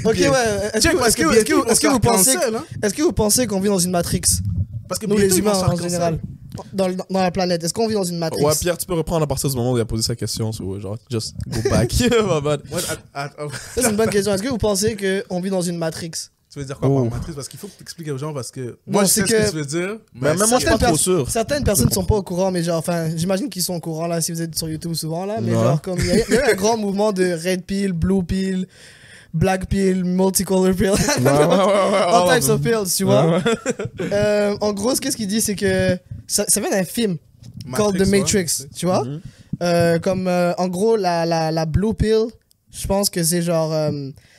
Ok, ouais. Est-ce que vous pensez qu'on vit dans une Matrix? Parce que nous, les humains, en cancel. général. Dans la planète. Est-ce qu'on vit dans une Matrix? Ouais, Pierre, tu peux reprendre à partir du moment où il a posé sa question. Genre, just go back. My bad. Ça, c'est une bonne question. Est-ce que vous pensez qu'on vit dans une Matrix? Tu veux dire quoi par Matrix? Parce qu'il faut que tu expliques aux gens, parce que moi, je sais ce que tu veux dire. Mais même moi, je suis pas trop sûr. Certaines personnes ne sont pas au courant, mais genre, enfin, j'imagine qu'ils sont au courant là, si vous êtes sur YouTube souvent là, mais genre, comme il y a eu un grand mouvement de Red Pill, Blue Pill, Black Pill, Multicolor Pill, all types of pills, tu vois. En gros, qu'est-ce qu'il dit, c'est que ça vient d'un film called The Matrix, tu vois. Comme, en gros, la Blue Pill, je pense que c'est genre,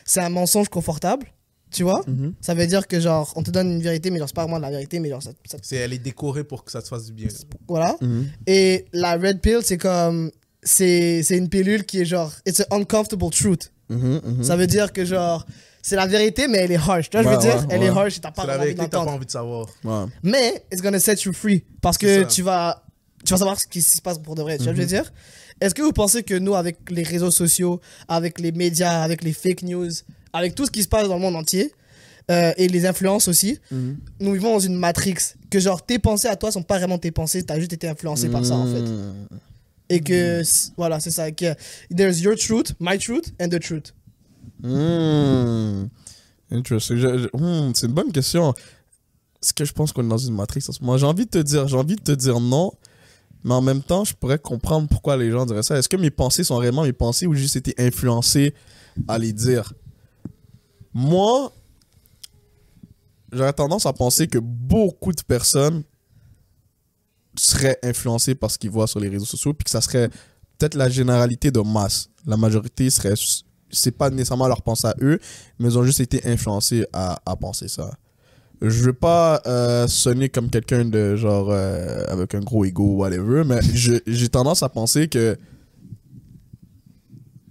c'est un mensonge confortable. Tu vois, ça veut dire que genre on te donne une vérité, mais genre c'est pas vraiment de la vérité, mais genre elle est décorée pour que ça te fasse du bien. Voilà. Et la red pill, c'est comme c'est une pilule qui est genre it's an uncomfortable truth. Ça veut dire que genre c'est la vérité, mais elle est harsh. Tu vois, je veux dire, elle est harsh et t'as pas envie d'entendre. T'as pas envie de savoir. Mais it's gonna set you free parce que tu vas savoir ce qui se passe pour de vrai. Tu vois, je veux dire. Est-ce que vous pensez que nous, avec les réseaux sociaux, avec les médias, avec les fake news, avec tout ce qui se passe dans le monde entier, et les influences aussi, nous vivons dans une matrix, que genre tes pensées à toi sont pas vraiment tes pensées, t'as juste été influencé par ça en fait. Et que, voilà, c'est ça, que there's your truth, my truth, and the truth. Interesting. C'est une bonne question. Est-ce que je pense qu'on est dans une matrix en ce moment? J'ai envie de te dire non, mais en même temps, je pourrais comprendre pourquoi les gens diraient ça. Est-ce que mes pensées sont réellement mes pensées ou j'ai juste été influencé à les dire? Moi, j'aurais tendance à penser que beaucoup de personnes seraient influencées par ce qu'ils voient sur les réseaux sociaux, puis que ça serait peut-être la généralité de masse. La majorité serait, c'est pas nécessairement leur pensée à eux, mais ils ont juste été influencés à penser ça. Je veux pas sonner comme quelqu'un de genre avec un gros ego ou whatever, mais j'ai tendance à penser que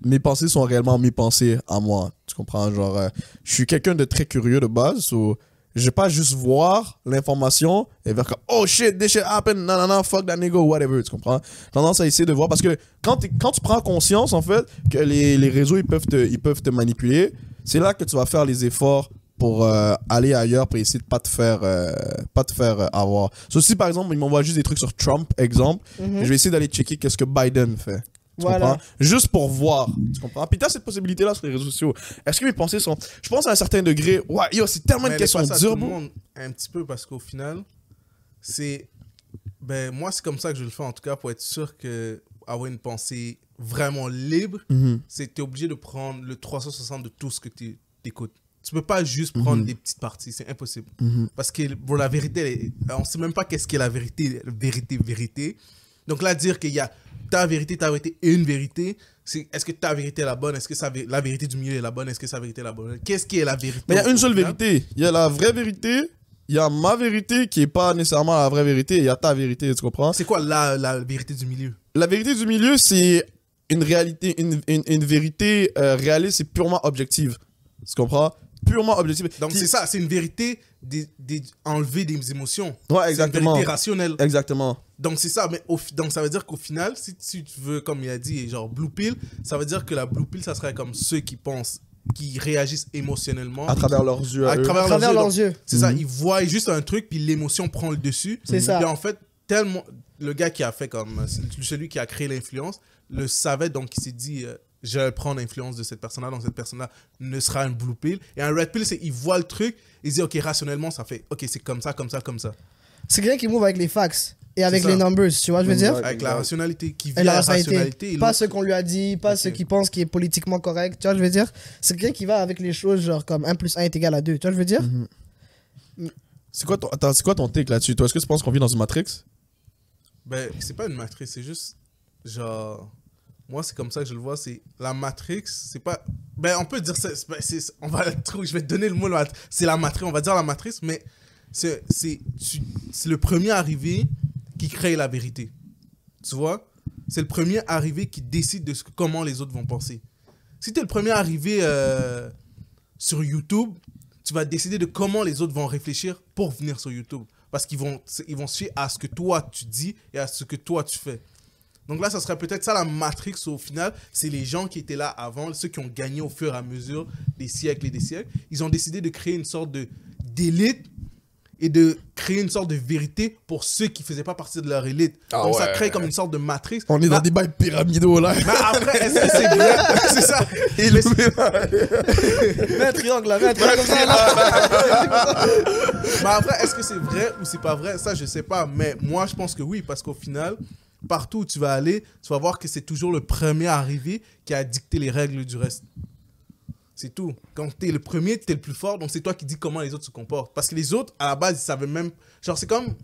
mes pensées sont réellement mes pensées à moi. Tu comprends? Genre, je suis quelqu'un de très curieux de base, so, je vais pas juste voir l'information et faire comme oh shit, this shit happened, non, fuck that nigga, whatever. Tu comprends? J'ai tendance à essayer de voir parce que quand tu prends conscience en fait que les réseaux ils peuvent te manipuler, c'est là que tu vas faire les efforts pour aller ailleurs pour essayer de pas te faire avoir. So, si par exemple, ils m'envoient juste des trucs sur Trump, exemple, je vais essayer d'aller checker qu'est-ce que Biden fait. Tu comprends? Juste pour voir. Tu comprends? Puis t'as cette possibilité-là sur les réseaux sociaux. Est-ce que mes pensées sont... Je pense à un certain degré... Ouais, yo, c'est tellement une question dure, bro. Un petit peu parce qu'au final, c'est... Ben, moi, c'est comme ça que je le fais, en tout cas, pour être sûr que avoir une pensée vraiment libre, c'est que t'es obligé de prendre le 360 de tout ce que tu écoutes. Tu peux pas juste prendre des petites parties, c'est impossible. Parce que pour la vérité, on sait même pas qu'est-ce qu'est la vérité, vérité. Donc là, dire qu'il y a ta vérité et une vérité, c'est est-ce que ta vérité est la bonne? Est-ce que la vérité du milieu est la bonne? Est-ce que sa vérité est la bonne? Qu'est-ce qui est la vérité? Mais il y a une seule vérité. Il y a la vraie vérité, il y a ma vérité qui est pas nécessairement la vraie vérité, et il y a ta vérité, tu comprends? C'est quoi la vérité du milieu? La vérité du milieu, c'est une réalité, une vérité réaliste et purement objective. Tu comprends? Purement objective. Donc c'est ça, c'est une vérité enlever des émotions. Ouais, exactement. C'est une vérité rationnelle. Exactement. Donc c'est ça, mais donc ça veut dire qu'au final, si tu veux, comme il a dit, genre blue pill, ça veut dire que la blue pill, ça serait comme ceux qui pensent, qui réagissent émotionnellement. À travers leurs yeux. À travers leurs yeux. C'est ça, Mhm. ils voient juste un truc, puis l'émotion prend le dessus. C'est ça. Puis en fait, tellement, le gars qui a fait comme, celui qui a créé l'influence, le savait, donc il s'est dit, je vais prendre l'influence de cette personne-là, donc cette personne-là ne sera un blue pill. Et un red pill, c'est il voit le truc, il se dit, ok, rationnellement, ça fait, ok, c'est comme ça, comme ça, comme ça. C'est quelqu'un qui move avec les facts et avec les numbers, tu vois, je veux dire? Avec la rationalité, qui vit Et la rationalité. Pas ce qu'on lui a dit, pas ce qu'il pense qui est politiquement correct, tu vois, je veux dire? C'est quelqu'un qui va avec les choses, genre comme 1 + 1 est égal à 2, tu vois, je veux dire? C'est quoi ton take là-dessus? Toi, est-ce que tu penses qu'on vit dans une matrix? Ben, c'est pas une matrice, c'est juste, genre... Moi, c'est comme ça que je le vois, c'est la Matrix, c'est pas... Ben, on peut dire ça, on va je vais te donner le mot, c'est la Matrix, on va dire la matrice, mais c'est le premier arrivé qui crée la vérité. Tu vois? C'est le premier arrivé qui décide de comment les autres vont penser. Si tu es le premier arrivé sur YouTube, tu vas décider de comment les autres vont réfléchir pour venir sur YouTube. Parce qu'ils vont se fier à ce que toi tu dis et à ce que toi tu fais. Donc là, ça serait peut-être ça la Matrix au final. C'est les gens qui étaient là avant, ceux qui ont gagné au fur et à mesure des siècles et des siècles. Ils ont décidé de créer une sorte d'élite et de créer une sorte de vérité pour ceux qui ne faisaient pas partie de leur élite. Donc ça crée comme une sorte de Matrix. On est dans des bails pyramidaux là. Mais après, est-ce que c'est vrai? C'est ça. Mets un triangle là, mets un triangle comme ça là. Mais après, est-ce que c'est vrai ou c'est pas vrai? Ça, je sais pas. Mais moi, je pense que oui, parce qu'au final, partout où tu vas aller, tu vas voir que c'est toujours le premier arrivé qui a dicté les règles du reste. C'est tout. Quand t'es le premier, t'es le plus fort, donc c'est toi qui dis comment les autres se comportent. Parce que les autres, à la base, ils savaient même... Genre, c'est comme...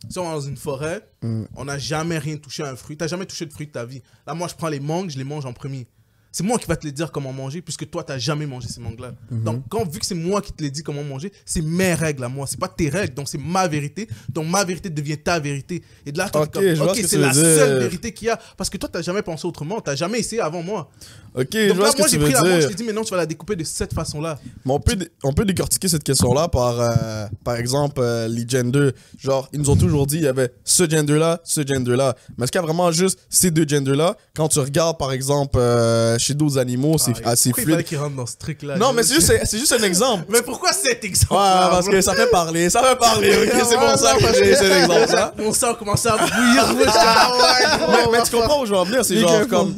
Si on est dans une forêt, on n'a jamais rien touché à un fruit. T'as jamais touché de fruit de ta vie. Là, moi, je prends les mangues, je les mange en premier. C'est moi qui va te les dire comment manger, puisque toi, t'as jamais mangé ces mangues-là. Donc, vu que c'est moi qui te les dis comment manger, c'est mes règles à moi. C'est pas tes règles, donc c'est ma vérité. Donc, ma vérité devient ta vérité. Et de là, toi, c'est la seule vérité qu'il y a. Parce que toi, t'as jamais pensé autrement. T'as jamais essayé avant moi. Ok, donc là, moi, j'ai pris la mangue, je t'ai dit, mais non, tu vas la découper de cette façon-là. Mais on peut décortiquer cette question-là par exemple, les genders. Genre, ils nous ont toujours dit, il y avait ce gender-là, ce gender-là. Mais est-ce qu'il y a vraiment juste ces deux genders-là? Quand tu regardes, par exemple, chez d'autres animaux, c'est assez fluide. Il fallait qu'ils rentrent dans ce truc-là. Non, mais c'est juste un exemple. Mais pourquoi cet exemple? Ouais, parce que ça fait parler, ok, c'est pour ça que j'ai cet exemple-là. Mon sang commence à bouillir. Mais tu comprends où je veux en venir? C'est genre comme,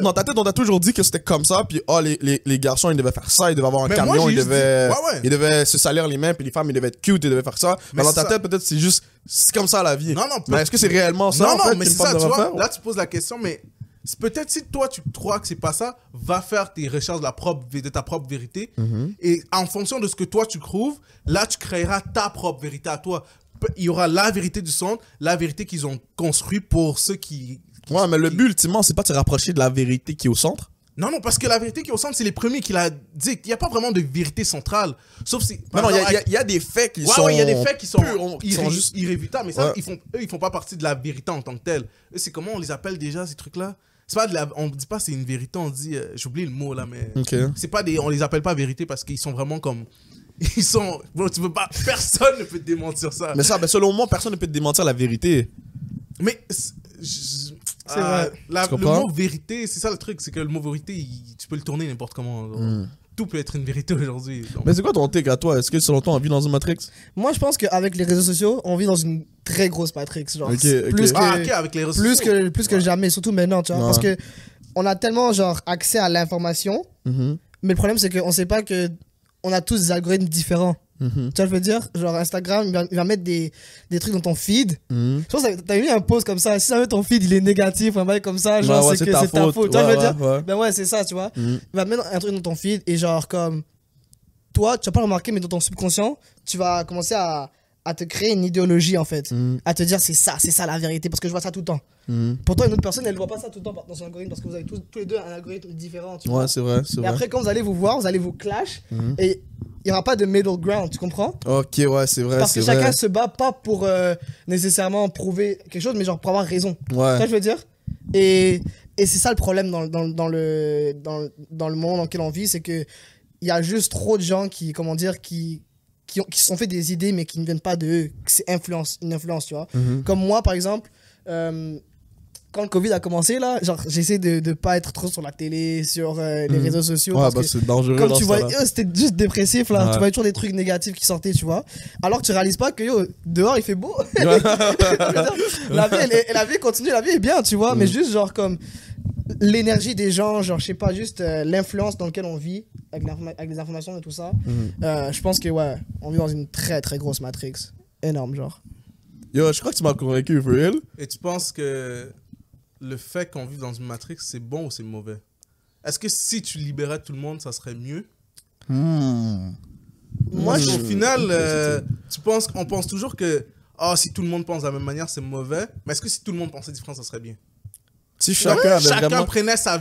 dans ta tête, on t'a toujours dit que c'était comme ça, puis les garçons, ils devaient faire ça, ils devaient avoir un camion, ils devaient se salir les mains, puis les femmes, ils devaient être cute, ils devaient faire ça. Mais dans ta tête, peut-être, c'est comme ça la vie. Non, mais est-ce que c'est réellement ça? Non, mais c'est ça, tu vois. Là, tu poses la question, mais peut-être si toi, tu crois que c'est pas ça, va faire tes recherches de ta propre vérité. Et en fonction de ce que toi, tu trouves, là, tu créeras ta propre vérité à toi. Il y aura la vérité du centre, la vérité qu'ils ont construit pour ceux qui... Ouais, mais le but, ultimement, c'est pas de se rapprocher de la vérité qui est au centre. Non, parce que la vérité qui est au centre, c'est les premiers qui la disent. Il n'y a pas vraiment de vérité centrale. Sauf si... Non, il y a des faits qui sont... Ouais, il y a des faits qui sont juste irréfutables. Mais ça, ils font pas partie de la vérité en tant que telle. Eux, c'est comment on les appelle déjà, ces trucs-là? C'est pas on dit pas c'est une vérité, on dit... J'oublie le mot, là, mais... C'est pas on les appelle pas vérité parce qu'ils sont vraiment comme... Ils sont... Bon, tu peux pas... Personne ne peut te démentir ça. Mais ça, selon moi, personne ne peut te démentir la vérité. Mais... C'est vrai. Le mot vérité, c'est ça le truc, c'est que le mot vérité, tu peux le tourner n'importe comment. Tout peut être une vérité aujourd'hui. Mais c'est quoi ton take à toi? Est-ce que selon toi, on vit dans une Matrix? Moi, je pense qu'avec les réseaux sociaux, on vit dans une très grosse Matrix. Genre, avec les réseaux sociaux. Plus que jamais, surtout maintenant, tu vois. Parce que on a tellement accès à l'information, mais le problème, c'est qu'on sait pas que on a tous des algorithmes différents. Tu vois, je veux dire, genre Instagram, il va mettre des trucs dans ton feed. Je pense que t'as eu un post comme ça. Si jamais ton feed il est négatif, un bail comme ça, genre c'est que c'est ta faute. Tu vois, je veux dire, ben ouais, c'est ça, tu vois. Il va mettre un truc dans ton feed et genre comme toi, tu vas pas le remarquer, mais dans ton subconscient, tu vas commencer à te créer une idéologie en fait, à te dire c'est ça la vérité parce que je vois ça tout le temps. Pourtant une autre personne elle voit pas ça tout le temps dans son algorithme parce que vous avez tous les deux un algorithme différent. Tu vois. C'est vrai. Et après quand vous allez vous voir, vous allez vous clash et il n'y aura pas de middle ground, tu comprends? Ok, ouais, c'est vrai. Parce que chacun se bat pas pour nécessairement prouver quelque chose, mais genre pour avoir raison. Ouais. Tu vois ce que je veux dire? Et c'est ça le problème dans le monde dans lequel on vit, c'est que il y a juste trop de gens qui se sont fait des idées, mais qui ne viennent pas de eux. C'est une influence, tu vois. Comme moi, par exemple, quand le Covid a commencé, là, genre, j'essaie de pas être trop sur la télé, sur les réseaux sociaux. Ouais, parce que c'est dangereux. Comme tu vois, c'était juste dépressif, là. Tu vois toujours des trucs négatifs qui sortaient, tu vois. Alors que tu réalises pas que, dehors, il fait beau. La vie continue, la vie est bien, tu vois. Mais juste, genre, comme l'énergie des gens, genre, je sais pas, juste l'influence dans laquelle on vit, avec les informations et tout ça. Je pense que, ouais, on vit dans une très, très grosse matrix. Énorme, genre. Yo, je crois que tu m'as convaincu, for real. Et tu penses que le fait qu'on vive dans une matrix, c'est bon ou c'est mauvais? Est-ce que si tu libérais tout le monde, ça serait mieux? Moi, au final, on pense toujours que si tout le monde pense de la même manière, c'est mauvais. Mais est-ce que si tout le monde pensait différent, ça serait bien? Si chacun prenait sa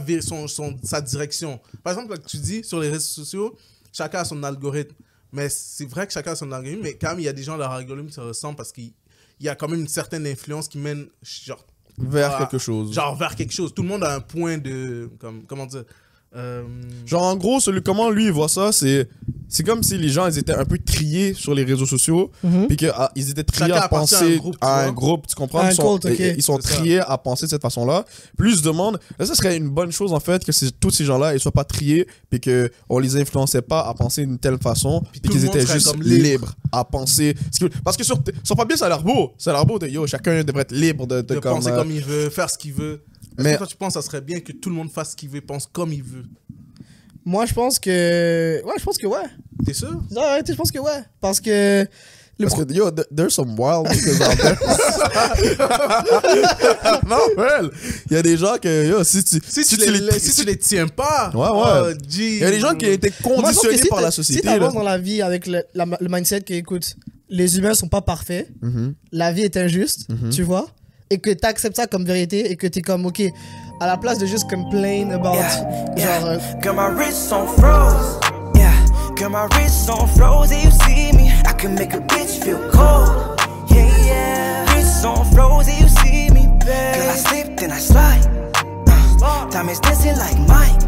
direction. Par exemple, là, tu dis sur les réseaux sociaux, chacun a son algorithme. Mais c'est vrai que chacun a son algorithme, mais quand même, il y a des gens, leur algorithme se ressemble parce qu'il y a quand même une certaine influence qui mène genre, vers quelque chose. Genre vers quelque chose. Tout le monde a un point de... comment dire Genre en gros, comment lui il voit ça, c'est c'est comme si les gens, ils étaient un peu triés sur les réseaux sociaux, puis qu'ils étaient triés Chacun à penser à un groupe, tu comprends? Ils sont triés à penser de cette façon-là. Plus de monde, là, ça serait une bonne chose, en fait, que tous ces gens-là, ils soient pas triés, puis qu'on les influençait pas à penser d'une telle façon, puis qu'ils étaient juste libres à penser. Parce que sur papier, ça a l'air beau. Ça a l'air beau de, yo, chacun devrait être libre de penser comme il veut, faire ce qu'il veut. Mais toi, tu penses que ça serait bien que tout le monde fasse ce qu'il veut, pense comme il veut? Moi, je pense que... Ouais. T'es sûr? Ouais, je pense que ouais. Parce que... yo, there's some wild niggas out there. Non, well, il y a des gens que, yo, si tu les tiens pas, il y a des gens qui ont été conditionnés par la société. Si t'avances dans la vie avec le mindset que, écoute, les humains sont pas parfaits, la vie est injuste, tu vois, et que t'acceptes ça comme vérité, et que t'es comme, ok, à la place de juste complain about, genre... Got my wrist on froze, got my wrist on froze, and you see me, I can make a bitch feel cold, wrist on froze, and you see me, babe, 'cause I slipped and I slide, time is dancing like Mike,